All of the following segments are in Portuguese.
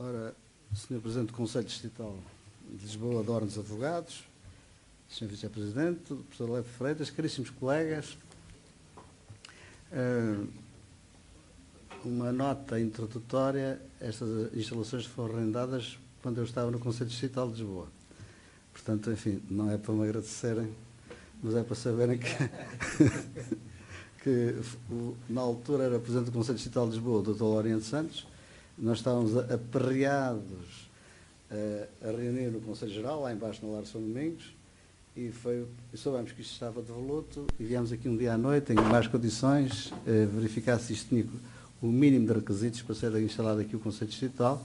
Ora, Sr. Presidente do Conselho Distrital de Lisboa, da Ordem dos Advogados, Sr. Vice-Presidente, Professor Leite Freitas, caríssimos colegas, uma nota introdutória: estas instalações foram arrendadas quando eu estava no Conselho Distrital de Lisboa. Portanto, enfim, não é para me agradecerem, mas é para saberem que na altura era Presidente do Conselho Distrital de Lisboa, o Dr. Lauriente Santos. Nós estávamos aperreados a reunir no Conselho Geral, lá embaixo no Lar São Domingos, e soubemos que isto estava de voluto, e viemos aqui um dia à noite, em mais condições, verificar se isto tinha o mínimo de requisitos para ser instalado aqui o Conselho Distrital,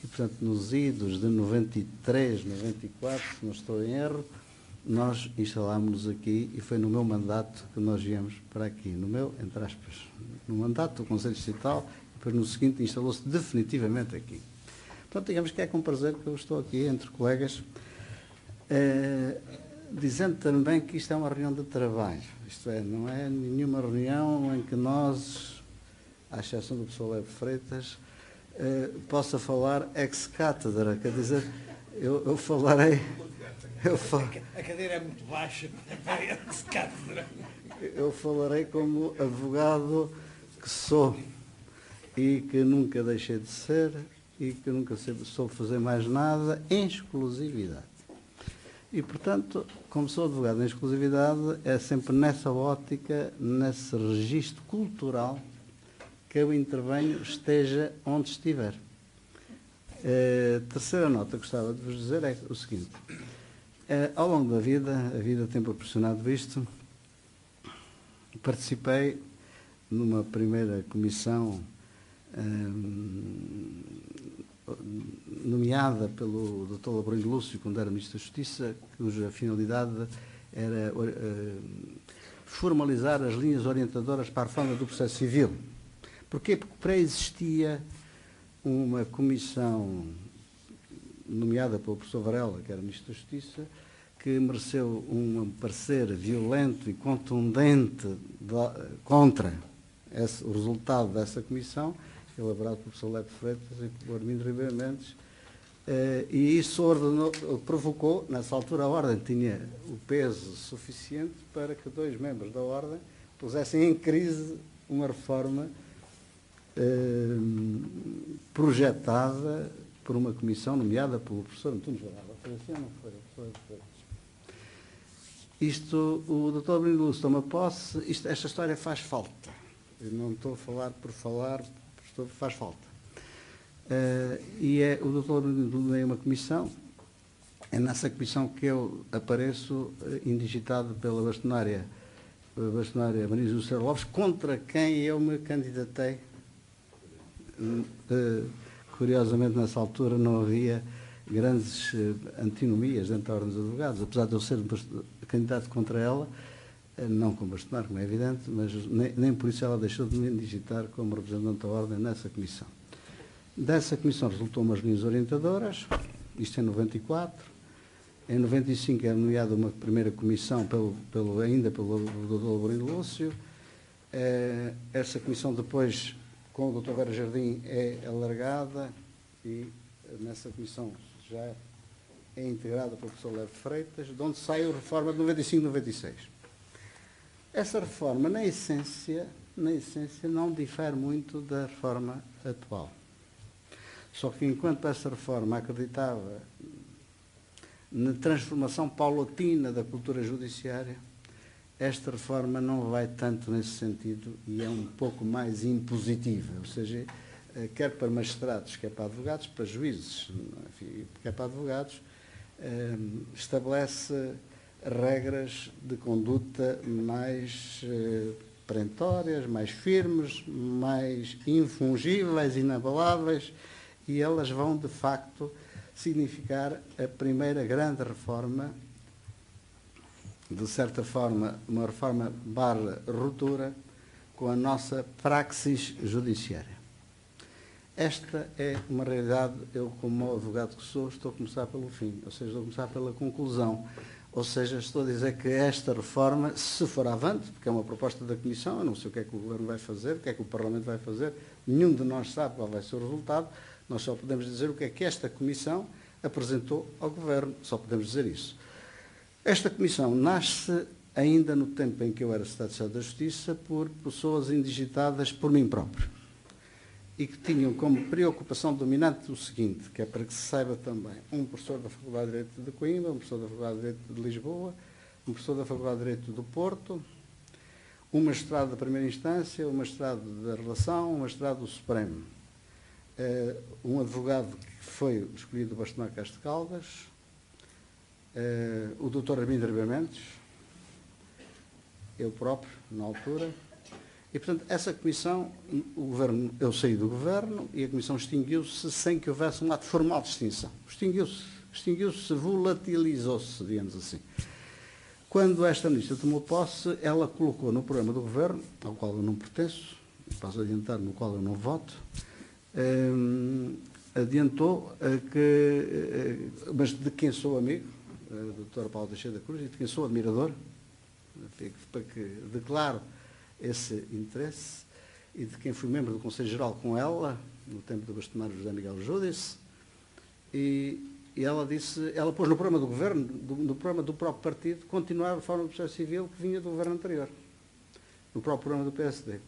e, portanto, nos idos de 93, 94, se não estou em erro, nós instalámos-nos aqui, e foi no meu mandato que nós viemos para aqui, no meu, entre aspas, no mandato do Conselho Distrital, e depois no seguinte instalou-se definitivamente aqui. Portanto, digamos que é com prazer que eu estou aqui entre colegas, dizendo também que isto é uma reunião de trabalho, isto é, não é nenhuma reunião em que nós, à exceção do professor Leite Freitas, possa falar ex cátedra, quer dizer, eu falarei... A cadeira é muito baixa para ex cátedra. Eu falarei como advogado que sou e que nunca deixei de ser e que nunca soube fazer mais nada em exclusividade. E, portanto, como sou advogado em exclusividade, é sempre nessa ótica, nesse registro cultural, que eu intervenho, esteja onde estiver. A terceira nota que gostava de vos dizer é o seguinte: ao longo da vida, a vida tem proporcionado isto, participei numa primeira comissão nomeada pelo Dr. Laborinho Lúcio, quando era Ministro da Justiça, cuja finalidade era formalizar as linhas orientadoras para a reforma do processo civil. Porquê? Porque pré-existia uma comissão nomeada pelo professor Varela, que era Ministro da Justiça, que mereceu um parecer violento e contundente contra o resultado dessa comissão, elaborado pelo professor Leite Freitas e pelo Armindo Ribeiro Mendes, e isso provocou, nessa altura a Ordem tinha o peso suficiente para que dois membros da Ordem pusessem em crise uma reforma projetada por uma comissão nomeada pelo professor Antunes Varela. Foi assim ou não foi? Isto, o Dr. Laborinho Lúcio toma posse, esta história faz falta. Eu não estou a falar por falar, faz falta. E o Dr. Laborinho nomeia uma comissão, é nessa comissão que eu apareço indigitado pela bastonária Maria José Lopes, contra quem eu me candidatei. Curiosamente, nessa altura não havia grandes antinomias dentro da Ordem dos Advogados, apesar de eu ser candidato contra ela, não com bastonar, como é evidente, mas nem por isso ela deixou de me indigitar como representante da Ordem nessa comissão. Dessa comissão resultou umas linhas orientadoras, isto em 94, em 95 é nomeada uma primeira comissão ainda pelo Dr. Laborinho Lúcio. Essa comissão depois, com o Dr. Vera Jardim, é alargada e nessa comissão já é integrada pelo professor Leite Freitas, de onde saiu a reforma de 95-96. Essa reforma, na essência, não difere muito da reforma atual. Só que enquanto essa reforma acreditava na transformação paulatina da cultura judiciária, esta reforma não vai tanto nesse sentido e é um pouco mais impositiva, ou seja, quer para magistrados, quer para advogados, para juízes, enfim, quer para advogados, estabelece regras de conduta mais perentórias, mais firmes, mais infungíveis, inabaláveis, e elas vão, de facto, significar a primeira grande reforma, de certa forma, uma reforma barra ruptura com a nossa praxis judiciária. Esta é uma realidade, eu como advogado que sou, estou a começar pelo fim, ou seja, estou a começar pela conclusão. Ou seja, estou a dizer que esta reforma, se for avante, porque é uma proposta da Comissão, eu não sei o que é que o Governo vai fazer, o que é que o Parlamento vai fazer, nenhum de nós sabe qual vai ser o resultado, Nós só podemos dizer o que é que esta Comissão apresentou ao Governo, só podemos dizer isso. Esta Comissão nasce ainda no tempo em que eu era Secretário de Estado da Justiça por pessoas indigitadas por mim próprio e que tinham como preocupação dominante o seguinte, que é para que se saiba também, um professor da Faculdade de Direito de Coimbra, um professor da Faculdade de Direito de Lisboa, um professor da Faculdade de Direito do Porto, um magistrado da primeira instância, um magistrado da relação, um magistrado do Supremo, um advogado que foi escolhido do Bastonar Castro Caldas, o Dr. Armindo Ribamentos, eu próprio, na altura, e, portanto, essa comissão, o governo, eu saí do governo e a comissão extinguiu-se sem que houvesse um ato formal de extinção. Extinguiu-se, volatilizou-se, digamos assim. Quando esta ministra tomou posse, ela colocou no programa do governo, ao qual eu não pertenço, posso adiantar, no qual eu não voto, adiantou mas de quem sou amigo, do Dr. Paulo Teixeira da Cruz, e de quem sou admirador, para que declaro esse interesse, e de quem fui membro do Conselho Geral com ela, no tempo do bastonário José Miguel Júdice, e ela disse, ela pôs no programa do governo, no programa do próprio partido, continuar a reforma do processo civil que vinha do governo anterior, no próprio programa do PSD.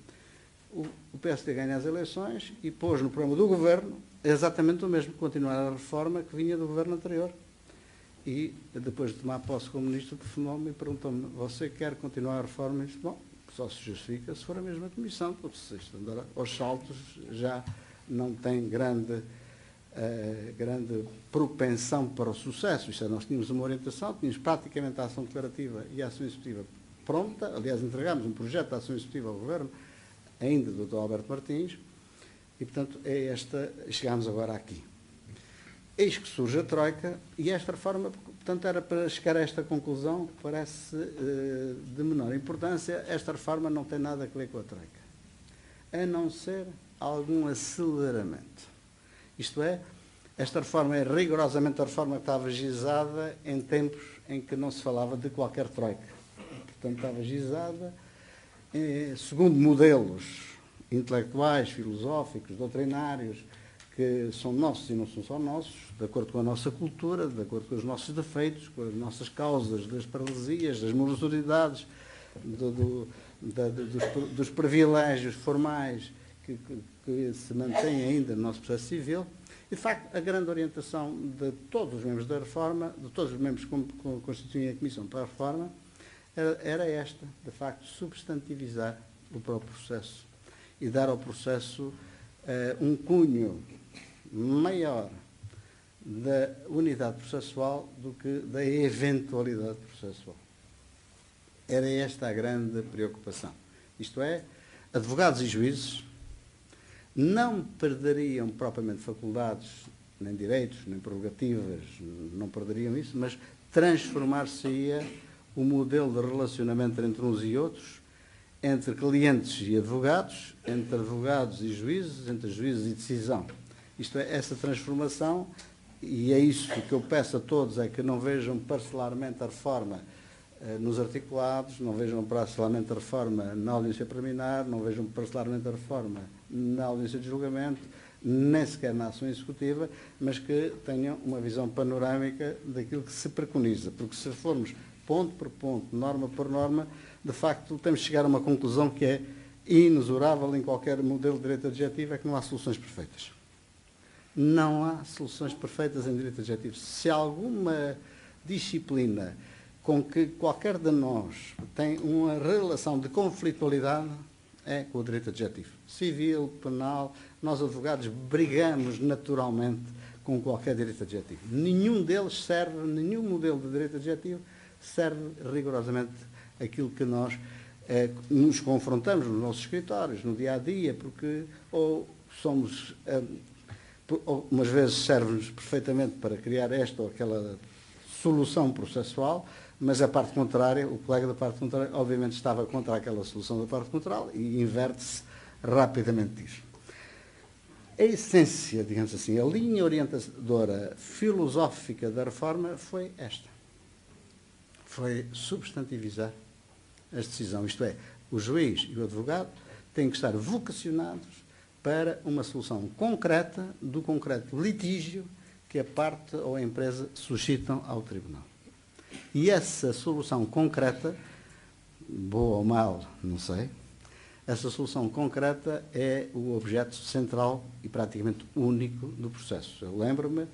O PSD ganha as eleições e pôs no programa do governo exatamente o mesmo, continuar a reforma que vinha do governo anterior. E, depois de tomar posse como ministro, telefonou-me e perguntou-me, você quer continuar a reforma? E disse, bom, só se justifica se for a mesma comissão, porque se isto andar aos saltos já não tem grande propensão para o sucesso. Isto é, nós tínhamos uma orientação, tínhamos praticamente a ação declarativa e a ação executiva pronta, aliás, entregámos um projeto de ação executiva ao Governo, ainda do Dr. Alberto Martins, e, portanto, chegámos agora aqui. Eis que surge a Troika, e esta reforma, portanto, era para chegar a esta conclusão, parece de menor importância, esta reforma não tem nada a ver com a Troika, a não ser algum aceleramento. Isto é, esta reforma é rigorosamente a reforma que estava gizada em tempos em que não se falava de qualquer Troika. Portanto, estava gizada segundo modelos intelectuais, filosóficos, doutrinários, que são nossos e não são só nossos, de acordo com a nossa cultura, de acordo com os nossos defeitos, com as nossas causas, das paralisias, das morosidades, dos privilégios formais que se mantêm ainda no nosso processo civil. E, de facto, a grande orientação de todos os membros da reforma, de todos os membros que constituem a Comissão para a Reforma, era esta, de facto, substantivizar o próprio processo e dar ao processo um cunho maior da unidade processual do que da eventualidade processual. Era esta a grande preocupação. Isto é, advogados e juízes não perderiam propriamente faculdades, nem direitos, nem prerrogativas, não perderiam isso, mas transformar-se-ia o modelo de relacionamento entre uns e outros, entre clientes e advogados, entre advogados e juízes, entre juízes e decisão. Isto é, essa transformação, e é isso que eu peço a todos, é que não vejam parcelarmente a reforma nos articulados, não vejam parcelarmente a reforma na audiência preliminar, não vejam parcelarmente a reforma na audiência de julgamento, nem sequer na ação executiva, mas que tenham uma visão panorâmica daquilo que se preconiza, porque se formos ponto por ponto, norma por norma, de facto temos de chegar a uma conclusão que é inexorável em qualquer modelo de direito adjetivo, é que não há soluções perfeitas. Não há soluções perfeitas em direito adjetivo. Se há alguma disciplina com que qualquer de nós tem uma relação de conflitualidade, é com o direito adjetivo. Civil, penal, nós advogados brigamos naturalmente com qualquer direito adjetivo. Nenhum deles serve, nenhum modelo de direito adjetivo serve rigorosamente aquilo que nós nos confrontamos nos nossos escritórios, no dia-a-dia, porque ou somos... umas vezes serve-nos perfeitamente para criar esta ou aquela solução processual, mas a parte contrária, o colega da parte contrária, obviamente estava contra aquela solução da parte contrária e inverte-se rapidamente isso. A essência, digamos assim, a linha orientadora filosófica da reforma foi esta. Foi substantivizar a decisão, isto é, o juiz e o advogado têm que estar vocacionados para uma solução concreta do concreto litígio que a parte ou a empresa suscitam ao tribunal. E essa solução concreta, boa ou mal, não sei, essa solução concreta é o objeto central e praticamente único do processo. Eu lembro-me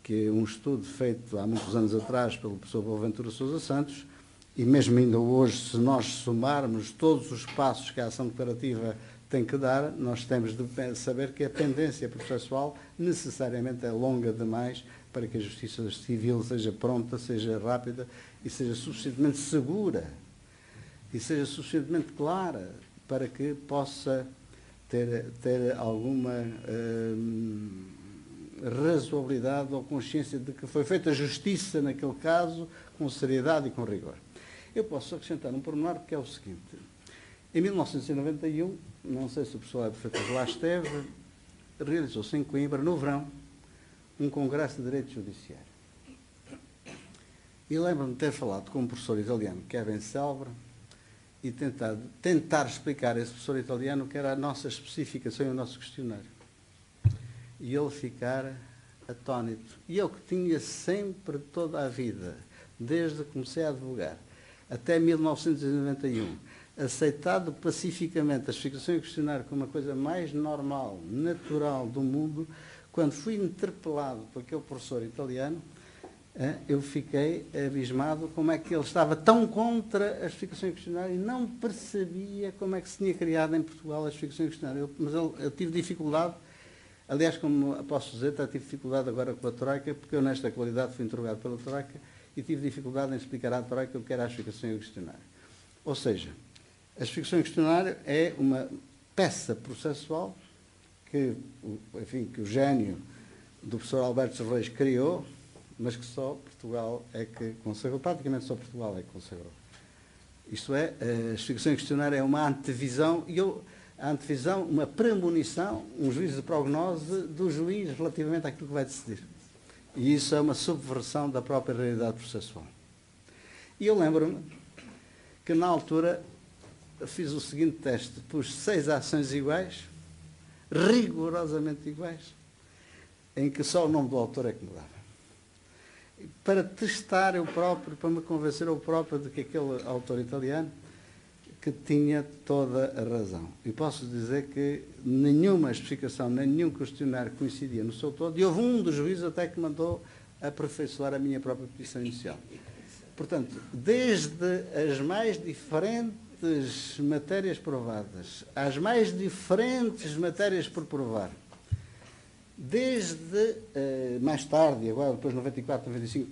que um estudo feito há muitos anos atrás pelo professor Boaventura Sousa Santos, e mesmo ainda hoje, se nós somarmos todos os passos que a ação declarativa tem que dar, nós temos de saber que a pendência processual necessariamente é longa demais para que a justiça civil seja pronta, seja rápida e seja suficientemente segura e seja suficientemente clara para que possa ter alguma razoabilidade ou consciência de que foi feita justiça naquele caso com seriedade e com rigor. Eu posso acrescentar um pormenor que é o seguinte. Em 1991, não sei se o professor Lebre Freitas lá esteve, realizou-se em Coimbra, no verão, um congresso de Direito Judiciário. E lembro-me de ter falado com um professor italiano, que é bem célebre, e tentar explicar a esse professor italiano o que era a nossa especificação e o nosso questionário. E ele ficar atónito. E eu que tinha sempre, toda a vida, desde que comecei a advogar, até 1991, aceitado pacificamente a explicação e o questionário como a coisa mais normal, natural do mundo, quando fui interpelado por aquele professor italiano, eu fiquei abismado como é que ele estava tão contra a explicação e questionário e não percebia como é que se tinha criado em Portugal a explicação e questionário. Mas eu tive dificuldade, aliás, como posso dizer, tive dificuldade agora com a Troika, porque eu nesta qualidade fui interrogado pela Troika e tive dificuldade em explicar à Troika o que era a explicação e o questionário. Ou seja, a explicação e questionário é uma peça processual que, enfim, que o gênio do professor Alberto Reis criou, mas que só Portugal é que consagrou, praticamente só Portugal é que consagrou. Isto é, a explicação e questionário é uma antevisão, uma premonição, um juízo de prognose do juiz relativamente àquilo que vai decidir. E isso é uma subversão da própria realidade processual. E eu lembro-me que na altura fiz o seguinte teste, pus 6 ações iguais, rigorosamente iguais, em que só o nome do autor é que mudava. Para testar eu próprio, para me convencer eu próprio de que aquele autor italiano que tinha toda a razão. E posso dizer que nenhuma especificação, nenhum questionário coincidia no seu todo, e houve um dos juízes até que mandou aperfeiçoar a minha própria petição inicial. Portanto, desde as mais diferentes matérias provadas, às mais diferentes matérias por provar, desde mais tarde, agora depois 94, 95,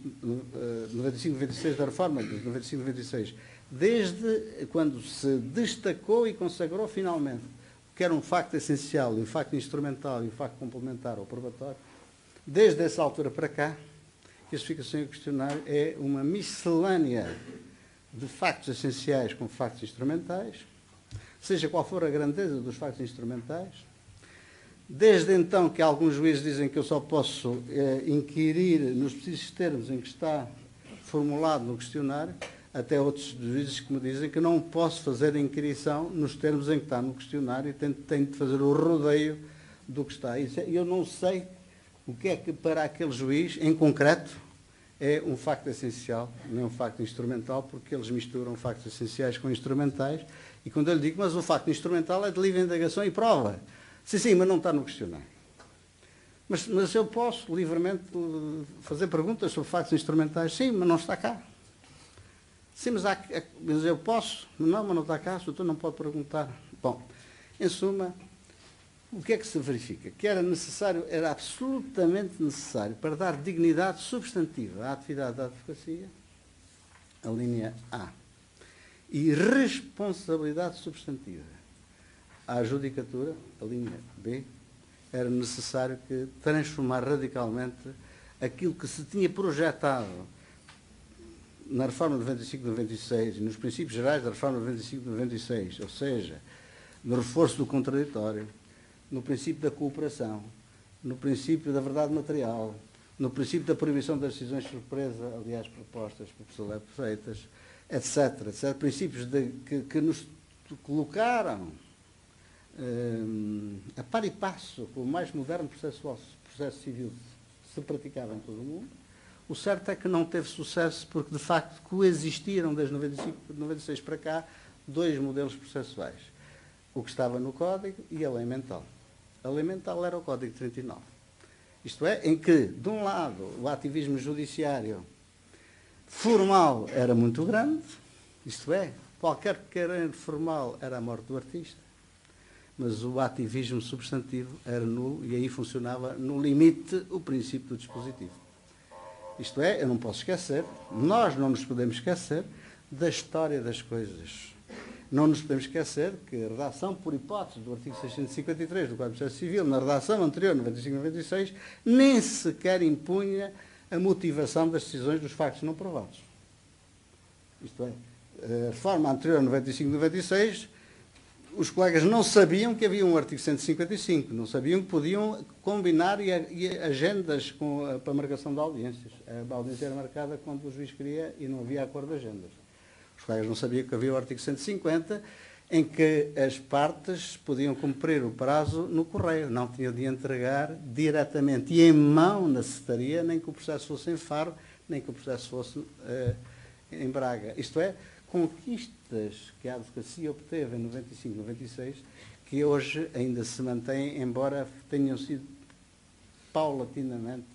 96 da reforma, 95, 96, desde quando se destacou e consagrou finalmente o que era um facto essencial, um facto instrumental e um facto complementar ou probatório, desde essa altura para cá, a explicação e o questionário é uma miscelânea de factos essenciais com factos instrumentais, seja qual for a grandeza dos factos instrumentais. Desde então que alguns juízes dizem que eu só posso inquirir nos precisos termos em que está formulado no questionário, até outros juízes que me dizem que não posso fazer a inquirição nos termos em que está no questionário e tenho de fazer o rodeio do que está. E eu não sei o que é que para aquele juiz, em concreto, é um facto essencial, não é um facto instrumental, porque eles misturam factos essenciais com instrumentais, e quando eu lhe digo, mas o facto instrumental é de livre indagação e prova. Sim, mas não está no questionário. Mas eu posso livremente fazer perguntas sobre factos instrumentais? Sim, mas não está cá. Sim, mas eu posso? Não, mas não está cá, o doutor não pode perguntar. Bom, em suma, o que é que se verifica? Que era necessário, era absolutamente necessário, para dar dignidade substantiva à atividade da advocacia, a linha A, e responsabilidade substantiva à judicatura, a linha B, era necessário que transformar radicalmente aquilo que se tinha projetado na reforma de 95 de 96 e nos princípios gerais da reforma de 95 de 96, ou seja, no reforço do contraditório, no princípio da cooperação, no princípio da verdade material, no princípio da proibição das decisões de surpresa, aliás, propostas pelo professor Lebre Freitas, etc. Princípios que nos colocaram a par e passo com o mais moderno processo civil se praticava em todo o mundo. O certo é que não teve sucesso porque, de facto, coexistiram desde 96 para cá dois modelos processuais. O que estava no Código e a lei mental. A lei mental era o Código 39. Isto é, em que, de um lado, o ativismo judiciário formal era muito grande, isto é, qualquer querendo formal era a morte do artista, mas o ativismo substantivo era nulo e aí funcionava no limite o princípio do dispositivo. Isto é, eu não posso esquecer, nós não nos podemos esquecer da história das coisas. Não nos podemos esquecer que a redação por hipótese do artigo 653 do Código de Processo Civil, na redação anterior, 95-96, nem sequer impunha a motivação das decisões dos factos não provados. Isto é, a reforma anterior, 95-96, os colegas não sabiam que havia um artigo 155, não sabiam que podiam combinar e agendas para a marcação de audiências. A audiência era marcada quando o juiz queria e não havia acordo de agendas. Os colegas não sabiam que havia o artigo 150, em que as partes podiam cumprir o prazo no correio, não tinham de entregar diretamente e em mão na secretaria, nem que o processo fosse em Faro, nem que o processo fosse em Braga. Isto é, conquistas que a advocacia obteve em 95-96, que hoje ainda se mantêm, embora tenham sido paulatinamente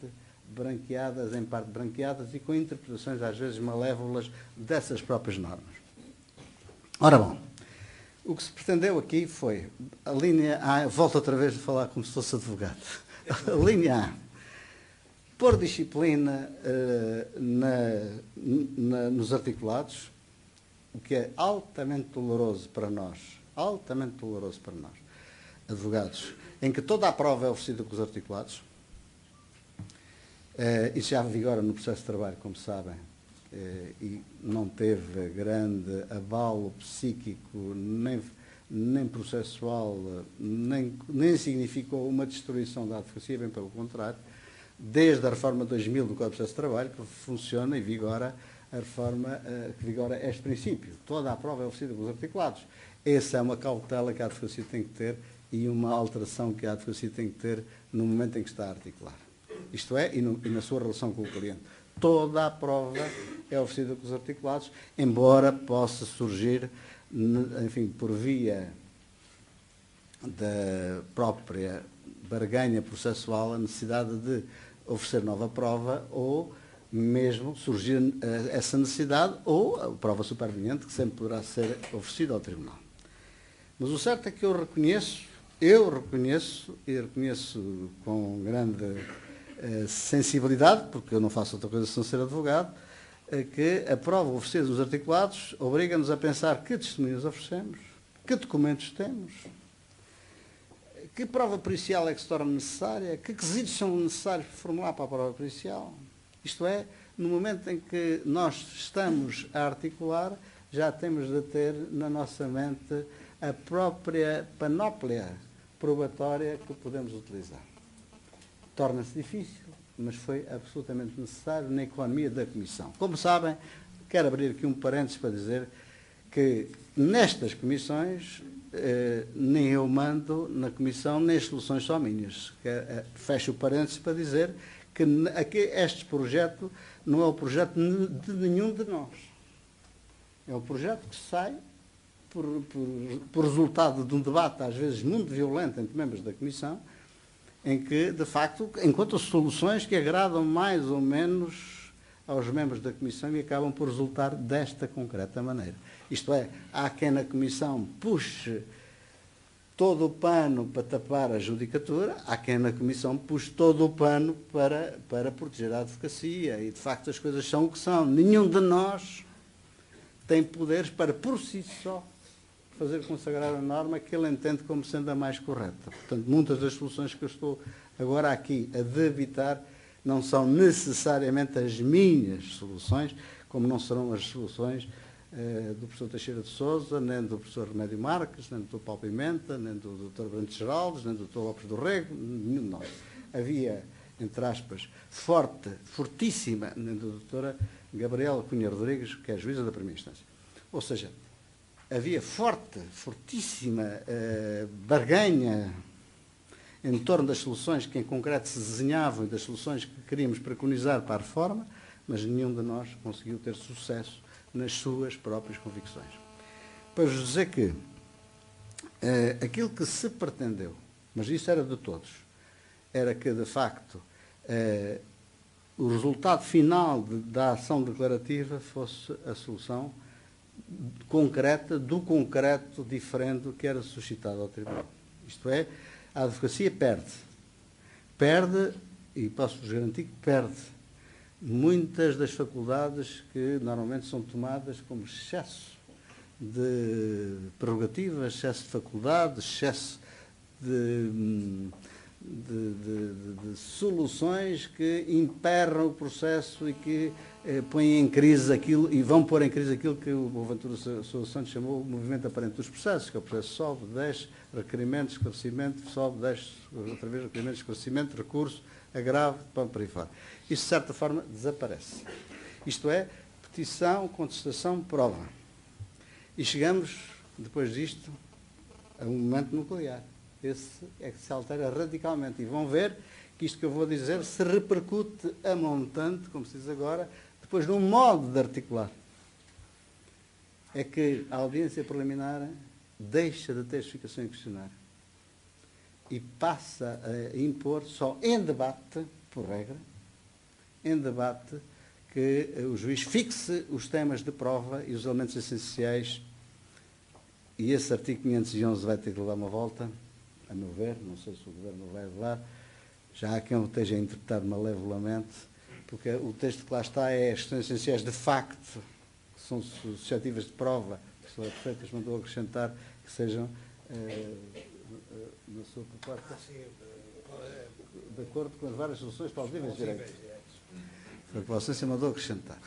branqueadas, em parte branqueadas, e com interpretações às vezes malévolas dessas próprias normas. Ora bom, o que se pretendeu aqui foi a linha A, volto outra vez a falar como se fosse advogado, a linha A, pôr disciplina nos articulados, o que é altamente doloroso para nós, advogados, em que toda a prova é oferecida com os articulados. Isso já vigora no processo de trabalho, como sabem, e não teve grande abalo psíquico, nem processual, nem significou uma destruição da advocacia, bem pelo contrário, desde a reforma 2000 do Código de Processo de Trabalho, que funciona e vigora a reforma que vigora este princípio. Toda a prova é oferecida com os articulados. Essa é uma cautela que a advocacia tem que ter e uma alteração que a advocacia tem que ter no momento em que está a articular. Isto é, e na sua relação com o cliente. Toda a prova é oferecida com os articulados, embora possa surgir, enfim, por via da própria barganha processual, a necessidade de oferecer nova prova ou mesmo surgir essa necessidade ou a prova superveniente, que sempre poderá ser oferecida ao Tribunal. Mas o certo é que eu reconheço com grande sensibilidade, porque eu não faço outra coisa senão ser advogado, que a prova oferecida nos articulados obriga-nos a pensar que testemunhas oferecemos, que documentos temos, que prova pericial é que se torna necessária, que quesitos são necessários para formular para a prova pericial. Isto é, no momento em que nós estamos a articular, já temos de ter na nossa mente a própria panóplia probatória que podemos utilizar. Torna-se difícil, mas foi absolutamente necessário na economia da Comissão. Como sabem, quero abrir aqui um parênteses para dizer que nestas comissões nem eu mando na Comissão, nem as soluções são minhas. Fecho o parênteses para dizer que este projeto não é o projeto de nenhum de nós. É um projeto que sai por resultado de um debate, às vezes muito violento, entre membros da Comissão, em que, de facto, encontram soluções que agradam mais ou menos aos membros da Comissão e acabam por resultar desta concreta maneira. Isto é, há quem na Comissão puxe todo o pano para tapar a judicatura, há quem na Comissão puxe todo o pano para proteger a advocacia e, de facto, as coisas são o que são. Nenhum de nós tem poderes para, por si só, fazer consagrar a norma que ele entende como sendo a mais correta. Portanto, muitas das soluções que eu estou agora aqui a debitar não são necessariamente as minhas soluções, como não serão as soluções do professor Teixeira de Sousa, nem do professor Remédio Marques, nem do Dr. Paulo Pimenta, nem do Dr. Brantes Geraldes, nem do Dr. Lopes do Rego, nenhum de nós. Havia, entre aspas, fortíssima, nem da doutora Gabriela Cunha Rodrigues, que é juíza da primeira instância. Ou seja, havia fortíssima barganha em torno das soluções que em concreto se desenhavam e das soluções que queríamos preconizar para a reforma, mas nenhum de nós conseguiu ter sucesso nas suas próprias convicções. Para vos dizer que aquilo que se pretendeu, mas isso era de todos, era que, de facto, o resultado final da ação declarativa fosse a solução concreta do concreto diferente que era suscitado ao Tribunal. Isto é, a advocacia perde, e posso-vos garantir que perde, muitas das faculdades que normalmente são tomadas como excesso de prerrogativas, excesso de faculdades, excesso de soluções que emperram o processo e que põem em crise aquilo, e vão pôr em crise aquilo que o Boaventura Sousa Santos chamou o movimento aparente dos processos, que é o processo sobe, desce, requerimento, esclarecimento, sobe, desce, outra vez requerimento, esclarecimento, recurso, agravo, para aí fora. Isto, de certa forma, desaparece. Isto é, petição, contestação, prova. E chegamos, depois disto, a um momento nuclear. Esse é que se altera radicalmente. E vão ver que isto que eu vou dizer se repercute a montante, como se diz agora, depois num modo de articular. É que a audiência preliminar deixa de ter justificação em questionário e passa a impor só em debate, por regra, em debate, que o juiz fixe os temas de prova e os elementos essenciais, e esse artigo 511 vai ter que levar uma volta, a meu ver, não sei se o Governo vai levar, já há quem o esteja a interpretar malevolamente, porque o texto que lá está é as questões essenciais de facto, que são suscetíveis de prova, que o Sr. Freitas mandou acrescentar que sejam, na sua proposta, de acordo com as várias soluções plausíveis de direito. Foi o que você mandou acrescentar.